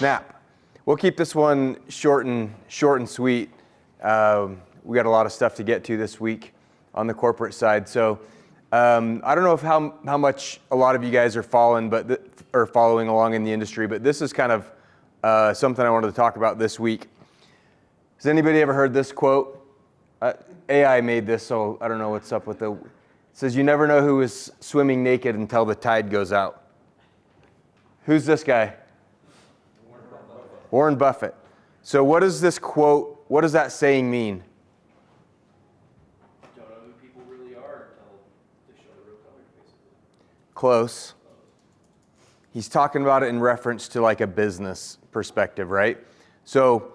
snap. We'll keep this one short and sweet. We got a lot of stuff to get to this week on the corporate side. So I don't know if how much a lot of you guys are following along in the industry, but this is kind of something I wanted to talk about this week. Has anybody ever heard this quote? AI made this, so I don't know what's up with it. It says, "You never know who is swimming naked until the tide goes out." Who's this guy? Warren Buffett. So what does this quote, what does that saying mean? Don't know who people really are until they show the real color, basically. Close. He's talking about it in reference to like a business perspective, right? So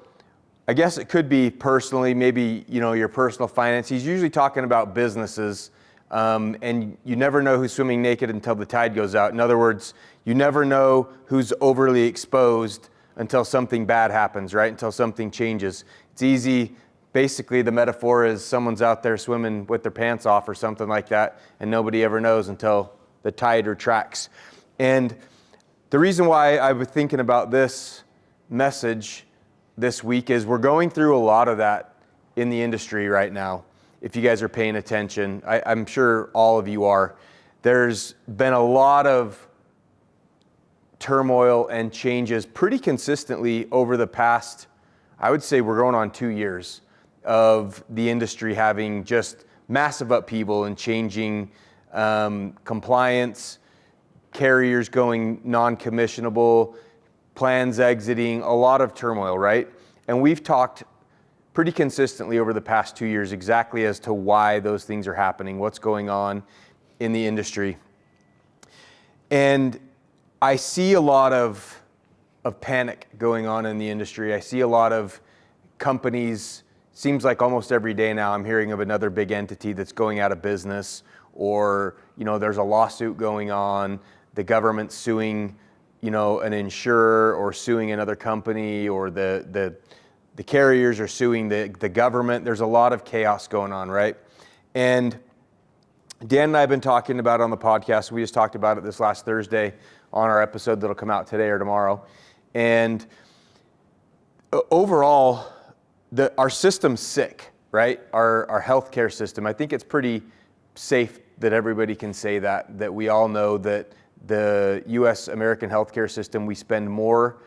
I guess it could be personally, maybe, your personal finance. He's usually talking about businesses, and you never know who's swimming naked until the tide goes out. In other words, you never know who's overly exposed until something bad happens, right? Until something changes. It's easy. Basically, the metaphor is someone's out there swimming with their pants off or something like that, and nobody ever knows until the tide retracts. And the reason why I was thinking about this message this week is we're going through a lot of that in the industry right now. If you guys are paying attention, I'm sure all of you are. There's been a lot of turmoil and changes pretty consistently over the past, I would say we're going on 2 years of the industry having just massive upheaval and changing compliance, carriers going non-commissionable, plans exiting, a lot of turmoil, right? And we've talked pretty consistently over the past 2 years exactly as to why those things are happening, what's going on in the industry. And I see a lot of panic going on in the industry. I see a lot of companies, seems like almost every day now I'm hearing of another big entity that's going out of business, or there's a lawsuit going on, the government's suing an insurer or suing another company, or the carriers are suing the government. There's a lot of chaos going on, right? And Dan and I have been talking about it on the podcast. We just talked about it this last Thursday on our episode that'll come out today or tomorrow. And overall, our system's sick, right? Our healthcare system. I think it's pretty safe that everybody can say that we all know that the U.S. American healthcare system, we spend more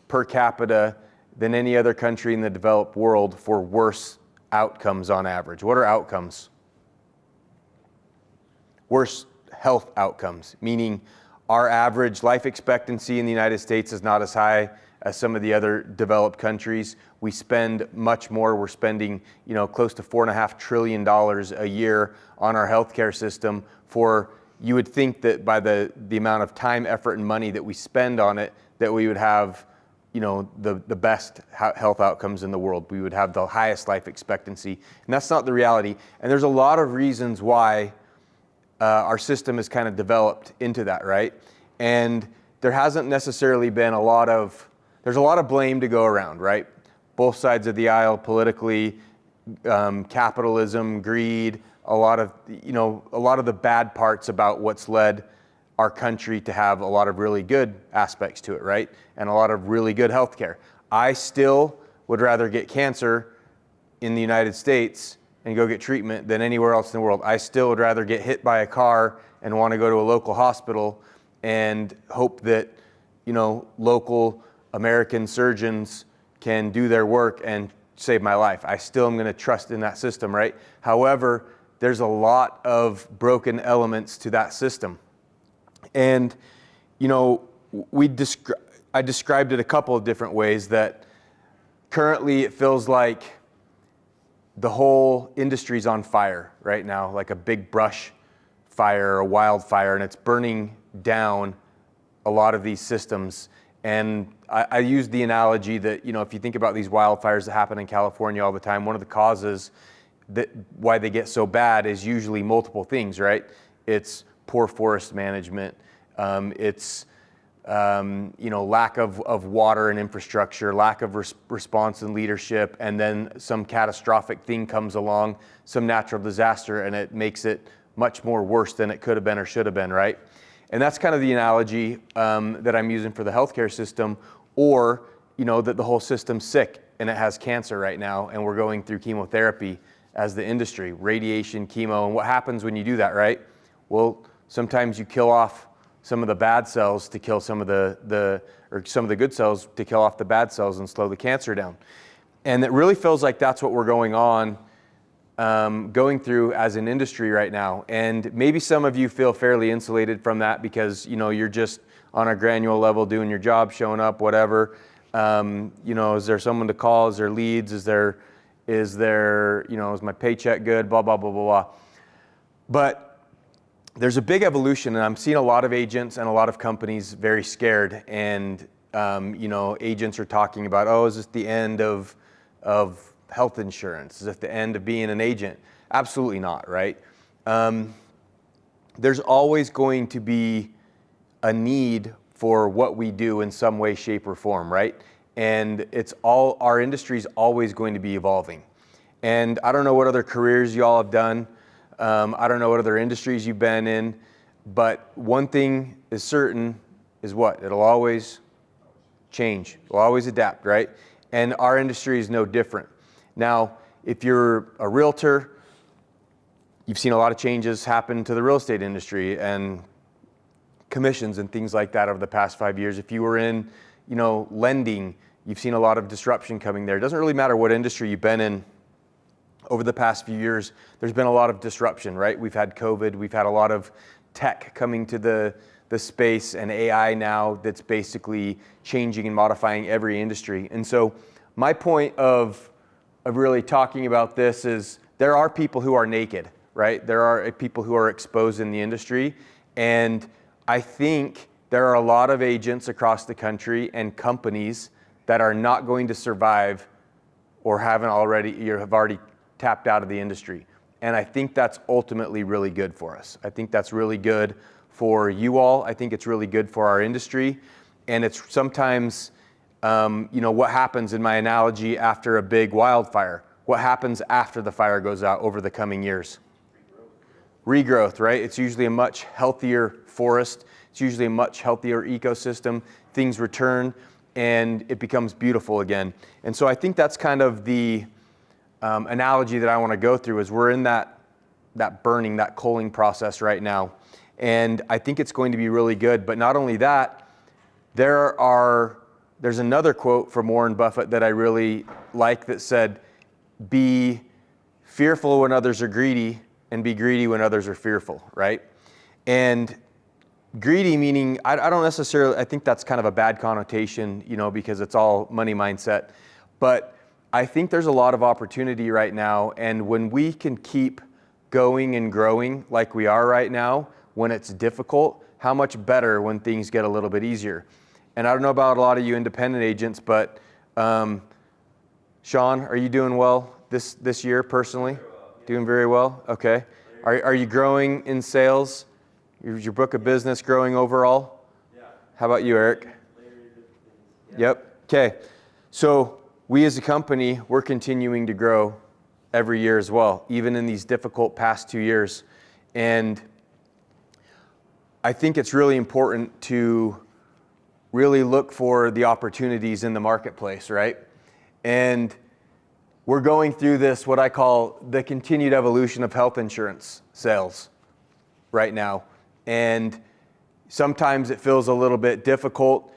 per capita than any other country in the developed world for worse outcomes on average. What are outcomes? Worse health outcomes, meaning our average life expectancy in the United States is not as high as some of the other developed countries. We spend much more. We're spending, close to $4.5 trillion a year on our healthcare system. You would think that by the amount of time, effort, and money that we spend on it, that we would have, the best health outcomes in the world. We would have the highest life expectancy, and that's not the reality. And there's a lot of reasons why our system is kind of developed into that, right? And there hasn't necessarily been there's a lot of blame to go around, right? Both sides of the aisle politically, capitalism, greed, a lot of the bad parts about what's led our country to have a lot of really good aspects to it, right? And a lot of really good healthcare. I still would rather get cancer in the United States and go get treatment than anywhere else in the world. I still would rather get hit by a car and want to go to a local hospital and hope that, local American surgeons can do their work and save my life. I still am going to trust in that system, right? However, there's a lot of broken elements to that system. And, I described it a couple of different ways, that currently it feels like the whole industry's on fire right now, like a big brush fire, a wildfire, and it's burning down a lot of these systems. And I use the analogy that, if you think about these wildfires that happen in California all the time, one of the causes why they get so bad is usually multiple things, right? It's poor forest management. It's lack of water and infrastructure, lack of response and leadership, and then some catastrophic thing comes along, some natural disaster, and it makes it much more worse than it could have been or should have been, right? And that's kind of the analogy that I'm using for the healthcare system. Or that the whole system's sick and it has cancer right now, and we're going through chemotherapy as the industry, radiation, chemo, and what happens when you do that, right? Well, sometimes you kill off some of the bad cells to kill some of some of the good cells to kill off the bad cells and slow the cancer down. And it really feels like that's what we're going through as an industry right now. And maybe some of you feel fairly insulated from that because, you're just on a granular level doing your job, showing up, whatever. Is there someone to call? Is there leads? Is my paycheck good? Blah, blah, blah, blah, blah. But there's a big evolution, and I'm seeing a lot of agents and a lot of companies very scared. And, agents are talking about, is this the end of health insurance? Is it the end of being an agent? Absolutely not, right? There's always going to be a need for what we do in some way, shape, or form, right? And our industry is always going to be evolving. And I don't know what other careers you all have done. I don't know what other industries you've been in, but one thing is certain is what? It'll always change. It'll always adapt, right? And our industry is no different. Now, if you're a realtor, you've seen a lot of changes happen to the real estate industry and commissions and things like that over the past 5 years. If you were in, lending, you've seen a lot of disruption coming there. It doesn't really matter what industry you've been in over the past few years. There's been a lot of disruption, right? We've had COVID. We've had a lot of tech coming to the space and AI now that's basically changing and modifying every industry. And so my point of really talking about this is there are people who are naked, right? There are people who are exposed in the industry. And I think there are a lot of agents across the country and companies that are not going to survive or have already tapped out of the industry. And I think that's ultimately really good for us. I think that's really good for you all. I think it's really good for our industry. And it's sometimes, what happens in my analogy after a big wildfire? What happens after the fire goes out over the coming years? Regrowth, right? It's usually a much healthier forest. It's usually a much healthier ecosystem. Things return and it becomes beautiful again. And so I think that's kind of the analogy that I want to go through is we're in that burning, that coaling process right now. And I think it's going to be really good. But not only that, there's another quote from Warren Buffett that I really like that said, be fearful when others are greedy and be greedy when others are fearful, right? And greedy meaning, I don't necessarily, I think that's kind of a bad connotation, because it's all money mindset. But I think there's a lot of opportunity right now. And when we can keep going and growing like we are right now, when it's difficult, how much better when things get a little bit easier. And I don't know about a lot of you independent agents, but Sean, are you doing well this year personally? Very well, yeah. Doing very well? Okay. Are you growing in sales? Is your book of business growing overall? Yeah. How about you, Eric? Yep. Okay. So we as a company, we're continuing to grow every year as well, even in these difficult past 2 years. And I think it's really important to really look for the opportunities in the marketplace, right? And we're going through this, what I call the continued evolution of health insurance sales right now. And sometimes it feels a little bit difficult.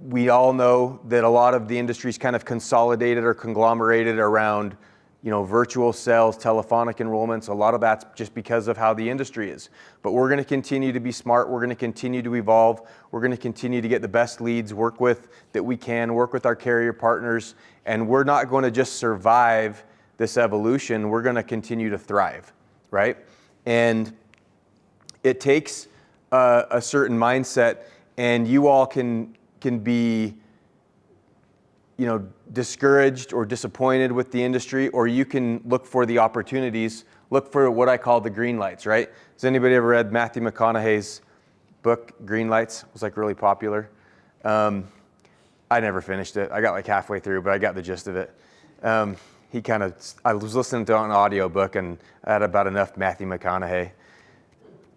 We all know that a lot of the industry's kind of consolidated or conglomerated around, virtual sales, telephonic enrollments. A lot of that's just because of how the industry is. But we're going to continue to be smart. We're going to continue to evolve. We're going to continue to get the best leads, work with our carrier partners. And we're not going to just survive this evolution. We're going to continue to thrive, right? And it takes a certain mindset, and you all can be discouraged or disappointed with the industry, or you can look for the opportunities, look for what I call the green lights, right? Has anybody ever read Matthew McConaughey's book, Green Lights? It was really popular. I never finished it. I got halfway through, but I got the gist of it. I was listening to an audio book, and I had about enough Matthew McConaughey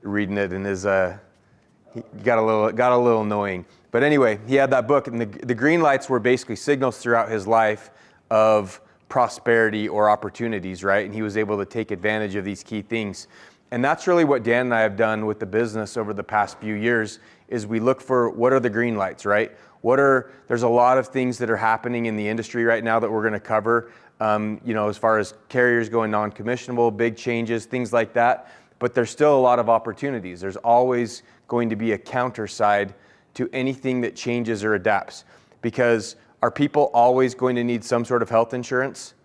reading it, and he got a little annoying. But anyway, he had that book, and the green lights were basically signals throughout his life of prosperity or opportunities, right? And he was able to take advantage of these key things. And that's really what Dan and I have done with the business over the past few years, is we look for what are the green lights, right? There's a lot of things that are happening in the industry right now that we're going to cover, as far as carriers going non-commissionable, big changes, things like that. But there's still a lot of opportunities. There's always going to be a counter side to anything that changes or adapts. Because are people always going to need some sort of health insurance?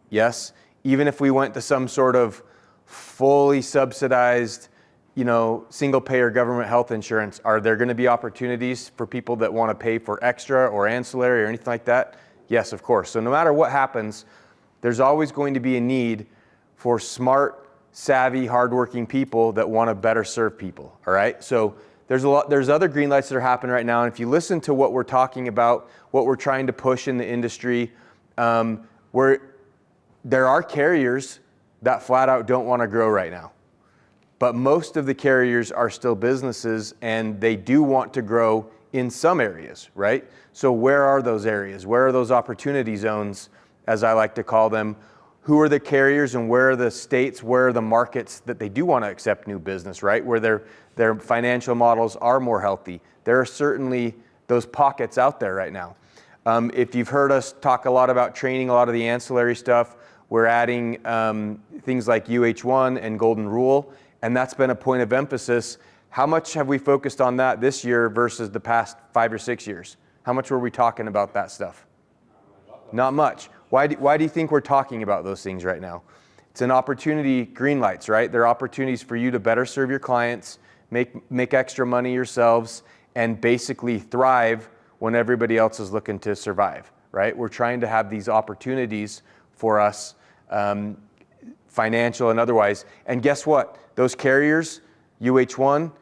Yes. Even if we went to some sort of fully subsidized, single payer government health insurance, are there going to be opportunities for people that want to pay for extra or ancillary or anything like that? Yes, of course. So no matter what happens, there's always going to be a need for smart, savvy, hardworking people that want to better serve people. All right. So there's other green lights that are happening right now. And if you listen to what we're talking about, what we're trying to push in the industry, there are carriers that flat out don't want to grow right now. But most of the carriers are still businesses, and they do want to grow in some areas, right? So where are those areas? Where are those opportunity zones, as I like to call them? Who are the carriers, and where are the states, where are the markets that they do want to accept new business, right? Where their financial models are more healthy. There are certainly those pockets out there right now. If you've heard us talk a lot about training, a lot of the ancillary stuff, we're adding things like UH1 and Golden Rule, and that's been a point of emphasis. How much have we focused on that this year versus the past 5 or 6 years? How much were we talking about that stuff? Not much. Why do you think we're talking about those things right now? It's an opportunity, green lights, right? They're opportunities for you to better serve your clients, make extra money yourselves, and basically thrive when everybody else is looking to survive, right? We're trying to have these opportunities for us, financial and otherwise. And guess what? Those carriers, UH1,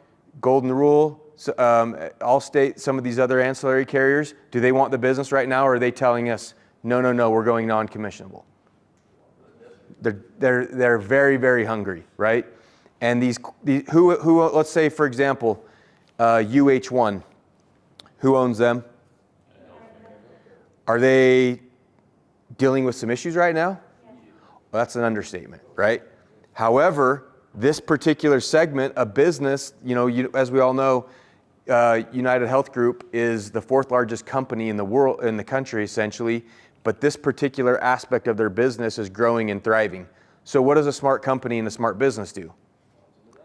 Golden Rule, Allstate, some of these other ancillary carriers, do they want the business right now, or are they telling us, no, we're going non-commissionable? They're very, very hungry, right? And who let's say, for example, UH1, who owns them? Are they dealing with some issues right now? Well, that's an understatement, right? However, this particular segment of business, as we all know, United Health Group is the 4th largest company in the world, in the country, essentially. But this particular aspect of their business is growing and thriving. So what does a smart company and a smart business do?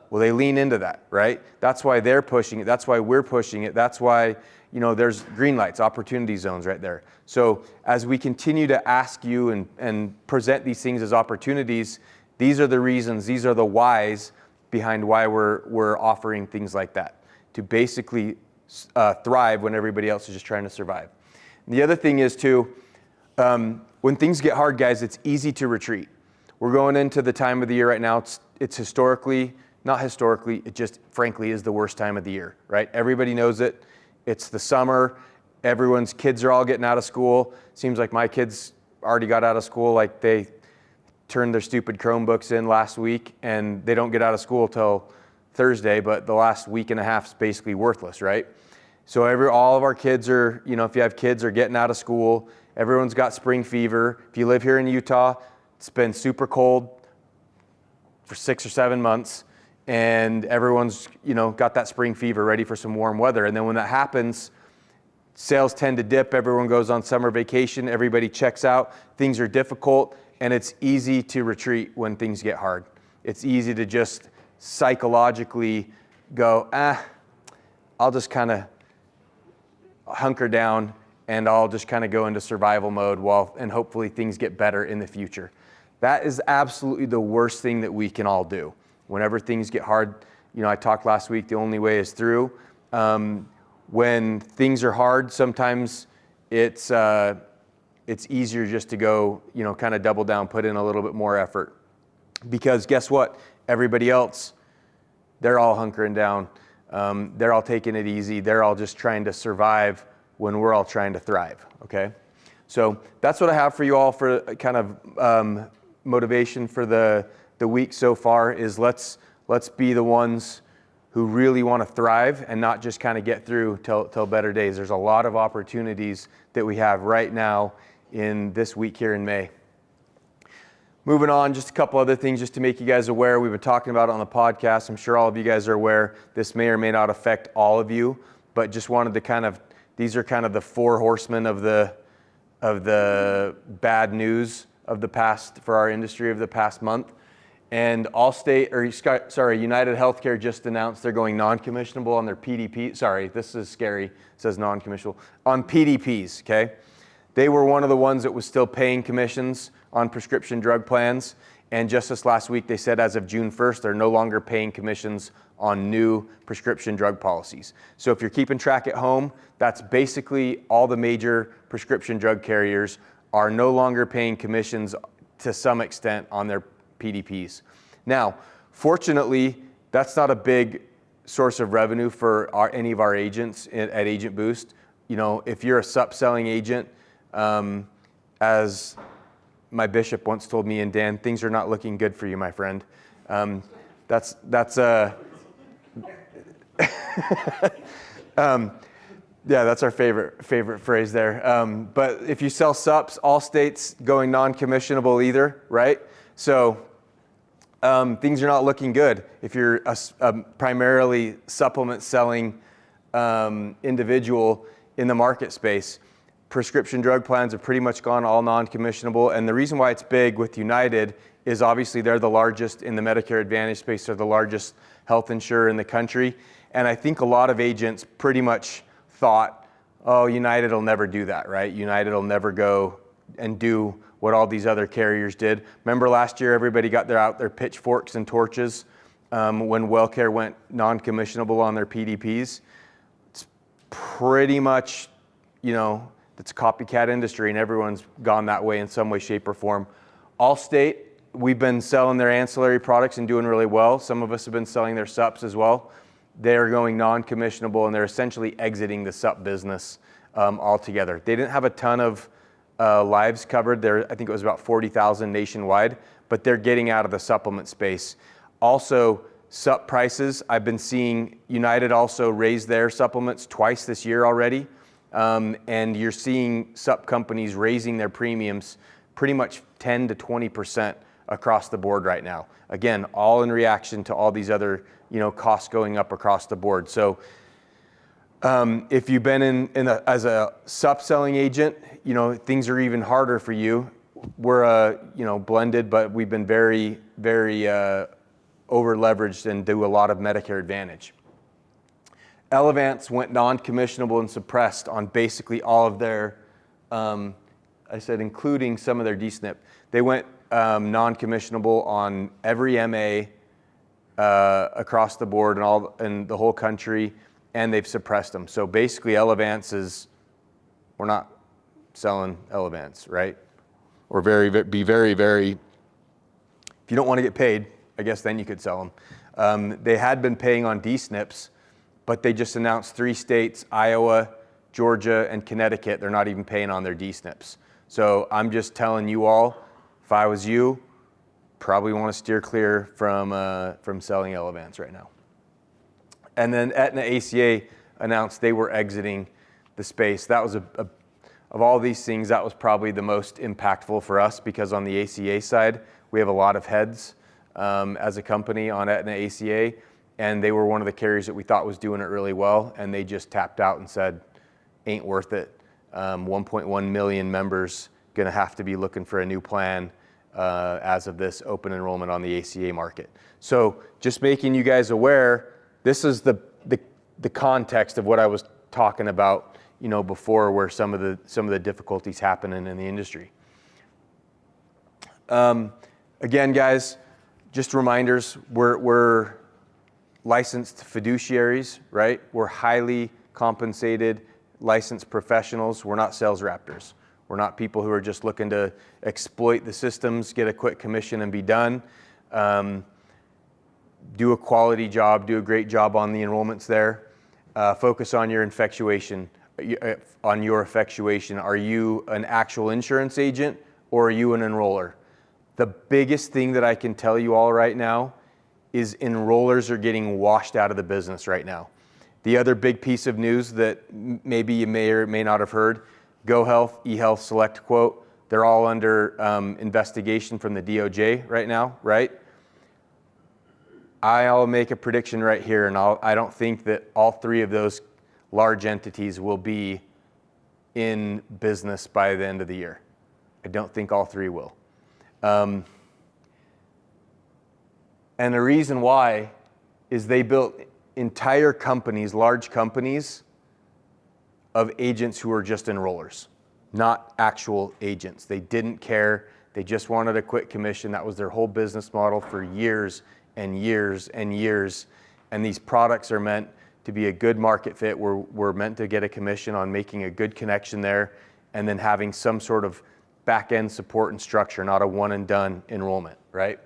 Well, they lean into that, right? That's why they're pushing it. That's why we're pushing it. That's why, there's green lights, opportunity zones right there. So as we continue to ask you and present these things as opportunities, these are the reasons, these are the whys behind why we're offering things like that, to basically thrive when everybody else is just trying to survive. And the other thing is too, when things get hard, guys, it's easy to retreat. We're going into the time of the year right now. It's not historically, it just frankly is the worst time of the year, right? Everybody knows it. It's the summer. Everyone's kids are all getting out of school. Seems like my kids already got out of school. Like they turned their stupid Chromebooks in last week, and they don't get out of school till Thursday, but the last week and a half is basically worthless, right? So all of our kids are, if you have kids, are getting out of school. Everyone's got spring fever. If you live here in Utah, it's been super cold for 6 or 7 months, and everyone's, got that spring fever ready for some warm weather. And then when that happens, sales tend to dip. Everyone goes on summer vacation. Everybody checks out. Things are difficult, and it's easy to retreat when things get hard. It's easy to just psychologically go, I'll just kind of hunker down, and I'll just kind of go into survival mode and hopefully things get better in the future. That is absolutely the worst thing that we can all do. Whenever things get hard, I talked last week, the only way is through. When things are hard, sometimes it's easier just to go, kind of double down, put in a little bit more effort. Because guess what? Everybody else, they're all hunkering down. They're all taking it easy. They're all just trying to survive when we're all trying to thrive, okay? So that's what I have for you all for kind of motivation for the week so far is let's be the ones who really want to thrive and not just kind of get through till better days. There's a lot of opportunities that we have right now in this week here in May. Moving on, just a couple other things just to make you guys aware. We've been talking about it on the podcast. I'm sure all of you guys are aware. This may or may not affect all of you, but just wanted to these are kind of the four horsemen of the bad news of the past, for our industry, of the past month. And United Healthcare just announced they're going non-commissionable on their PDP. Sorry, this is scary. It says non-commissionable. On PDPs, okay? They were one of the ones that was still paying commissions on prescription drug plans. And just this last week, they said as of June 1st, they're no longer paying commissions on new prescription drug policies. So if you're keeping track at home, that's basically all the major prescription drug carriers are no longer paying commissions to some extent on their PDPs. Now, fortunately, that's not a big source of revenue for any of our agents at Agent Boost. You know, if you're a sup selling agent, as my bishop once told me, and Dan, things are not looking good for you, my friend. That's our favorite phrase there. But if you sell sups, all states going non-commissionable either, right? So things are not looking good if you're a primarily supplement selling individual in the market space. Prescription drug plans have pretty much gone all non-commissionable, and the reason why it's big with United is obviously they're the largest in the Medicare Advantage space. They're the largest health insurer in the country, and I think a lot of agents pretty much thought, oh, United will never do that, right? United will never go and do what all these other carriers did. Remember last year, everybody got out their pitchforks and torches when WellCare went non-commissionable on their PDPs. It's pretty much, it's a copycat industry, and everyone's gone that way in some way, shape, or form. Allstate, we've been selling their ancillary products and doing really well. Some of us have been selling their SUPs as well. They're going non-commissionable, and they're essentially exiting the SUP business altogether. They didn't have a ton of lives covered. I think it was about 40,000 nationwide, but they're getting out of the supplement space. Also, SUP prices, I've been seeing United also raise their supplements twice this year already. And you're seeing SUP companies raising their premiums pretty much 10 to 20% across the board right now. Again, all in reaction to all these other, costs going up across the board. So if you've been as a SUP selling agent, things are even harder for you. We're blended, but we've been very, very over leveraged and do a lot of Medicare Advantage. Relevance went non-commissionable and suppressed on basically all of their, including some of their DSNP. They went non-commissionable on every MA across the board and the whole country, and they've suppressed them. So basically, we're not selling Relevance, right? Or be very, very. If you don't want to get paid, I guess then you could sell them. They had been paying on DSNPs. But they just announced 3 states, Iowa, Georgia, and Connecticut, they're not even paying on their DSNPs. So I'm just telling you all, if I was you, probably want to steer clear from selling Relevance right now. And then Aetna ACA announced they were exiting the space. That was of all these things, that was probably the most impactful for us, because on the ACA side, we have a lot of heads as a company on Aetna ACA. And they were one of the carriers that we thought was doing it really well, and they just tapped out and said, ain't worth it. 1.1 million members going to have to be looking for a new plan as of this open enrollment on the ACA market. So just making you guys aware, this is the context of what I was talking about, before, where some of the difficulties happening in the industry. Again, guys, just reminders, we're licensed fiduciaries, right? We're highly compensated, licensed professionals. We're not sales raptors. We're not people who are just looking to exploit the systems, get a quick commission and be done. Do a quality job, do a great job on the enrollments there. Focus on your effectuation. Are you an actual insurance agent, or are you an enroller? The biggest thing that I can tell you all right now is enrollers are getting washed out of the business right now. The other big piece of news that maybe you may or may not have heard, GoHealth, eHealth, SelectQuote, they're all under investigation from the DOJ right now, right? I'll make a prediction right here, and I don't think that all three of those large entities will be in business by the end of the year. I don't think all three will. And the reason why is they built entire companies, large companies, of agents who are just enrollers, not actual agents. They didn't care. They just wanted a quick commission. That was their whole business model for years and years and years. And these products are meant to be a good market fit. We're meant to get a commission on making a good connection there and then having some sort of back-end support and structure, not a one-and-done enrollment, right?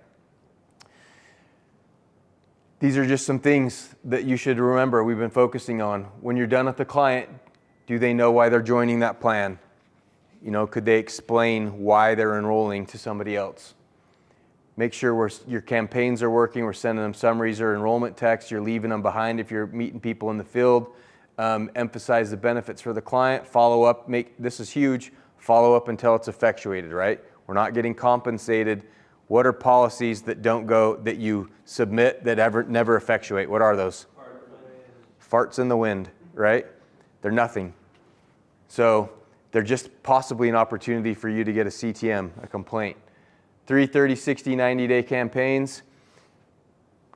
These are just some things that you should remember we've been focusing on. When you're done with the client, do they know why they're joining that plan? You know, could they explain why they're enrolling to somebody else? Make sure your campaigns are working. We're sending them summaries or enrollment texts. You're leaving them behind if you're meeting people in the field. Emphasize the benefits for the client. Follow up. This is huge. Follow up until it's effectuated, right? We're not getting compensated. What are policies that you submit that never effectuate? What are those? Farts in the wind, right? They're nothing. So they're just possibly an opportunity for you to get a CTM, a complaint. 3, 30, 60, 90-day campaigns.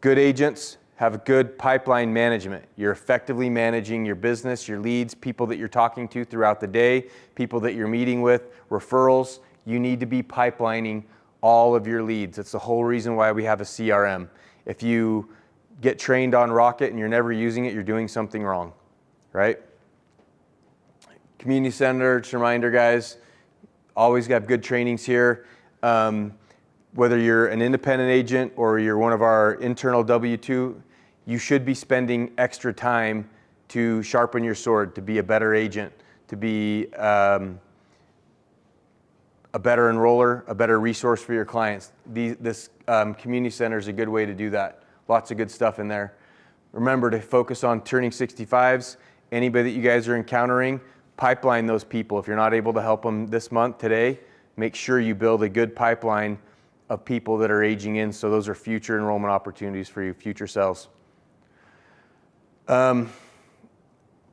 Good agents have good pipeline management. You're effectively managing your business, your leads, people that you're talking to throughout the day, people that you're meeting with, referrals. You need to be pipelining all of your leads. That's the whole reason why we have a CRM. If you get trained on Rocket and you're never using it, you're doing something wrong, right? Community center, just a reminder, guys, always got good trainings here. Whether you're an independent agent or you're one of our internal W-2, you should be spending extra time to sharpen your sword, to be a better agent, to be a better enroller, a better resource for your clients. This community center is a good way to do that. Lots of good stuff in there. Remember to focus on turning 65s. Anybody that you guys are encountering, pipeline those people. If you're not able to help them this month, today, make sure you build a good pipeline of people that are aging in, so those are future enrollment opportunities for you, future sales. One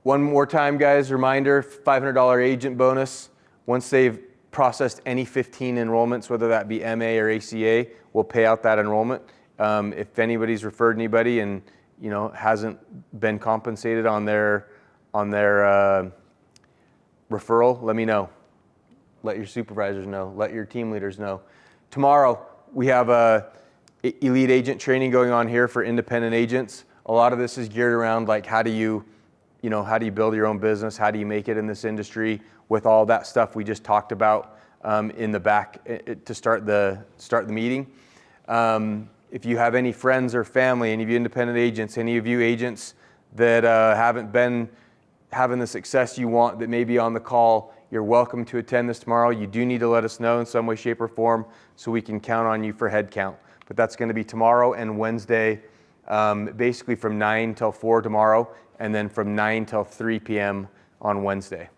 more time, guys, reminder, $500 agent bonus. Once they've processed any 15 enrollments, whether that be MA or ACA, we'll pay out that enrollment. If anybody's referred anybody and hasn't been compensated on their referral, let me know. Let your supervisors know. Let your team leaders know. Tomorrow, we have a elite agent training going on here for independent agents. A lot of this is geared around like how do you build your own business? How do you make it in this industry with all that stuff we just talked about in the back to start the meeting. If you have any friends or family, any of you independent agents, any of you agents that haven't been having the success you want that may be on the call, you're welcome to attend this tomorrow. You do need to let us know in some way, shape, or form so we can count on you for head count. But that's going to be tomorrow and Wednesday, basically from 9 till 4 tomorrow, and then from 9 till 3 p.m. on Wednesday.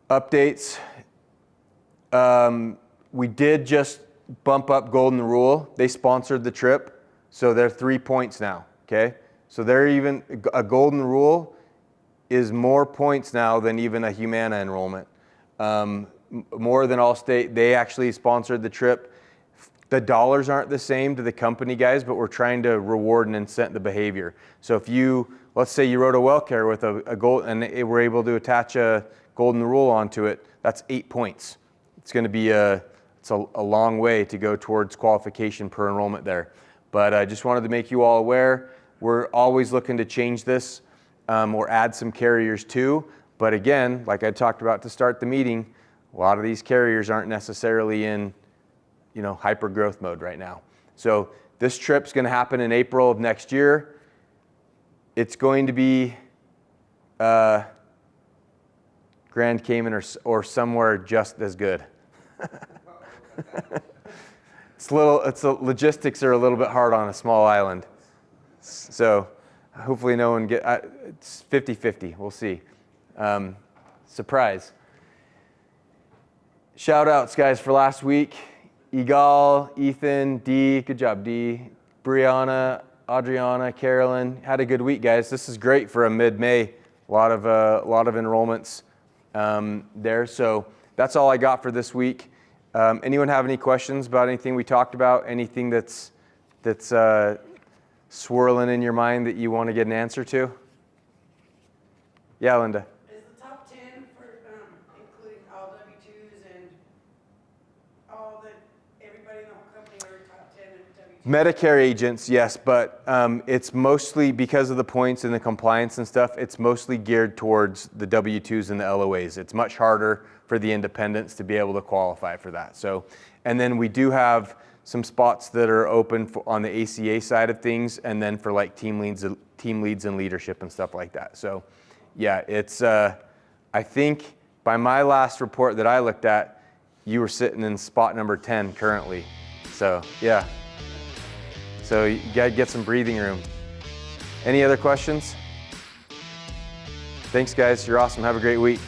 Updates. We did just bump up Golden Rule. They sponsored the trip, so they're 3 points now, okay? So they're even, a Golden Rule is more points now than even a Humana enrollment. More than Allstate, they actually sponsored the trip. The dollars aren't the same to the company, guys, but we're trying to reward and incent the behavior. So if let's say you wrote a WellCare with a gold, and we're able to attach a Golden Rule onto it, that's 8 points. It's going to be it's a long way to go towards qualification per enrollment there. But I just wanted to make you all aware. We're always looking to change this or add some carriers too. But again, like I talked about to start the meeting, a lot of these carriers aren't necessarily in hyper growth mode right now. So this trip's going to happen in April of next year. It's going to be Grand Cayman or somewhere just as good. logistics are a little bit hard on a small island. So hopefully no one it's 50-50, we'll see. Surprise. Shout outs, guys, for last week. Igal, Ethan, Dee, good job, Dee. Brianna, Adriana, Carolyn, had a good week, guys. This is great for a mid-May. A lot of enrollments there. So that's all I got for this week. Anyone have any questions about anything we talked about? Anything that's swirling in your mind that you want to get an answer to? Yeah, Linda. Is the top 10 for including all W-2s and all everybody in the whole company are top 10 and W-2s? Medicare agents, yes, but it's mostly because of the points and the compliance and stuff. It's mostly geared towards the W-2s and the LOAs. It's much harder for the independents to be able to qualify for that. So, and then we do have some spots that are open on the ACA side of things, and then for like team leads and leadership and stuff like that. So, yeah, it's I think by my last report that I looked at, you were sitting in spot number 10 currently. So, yeah. So you gotta get some breathing room. Any other questions? Thanks, guys. You're awesome. Have a great week.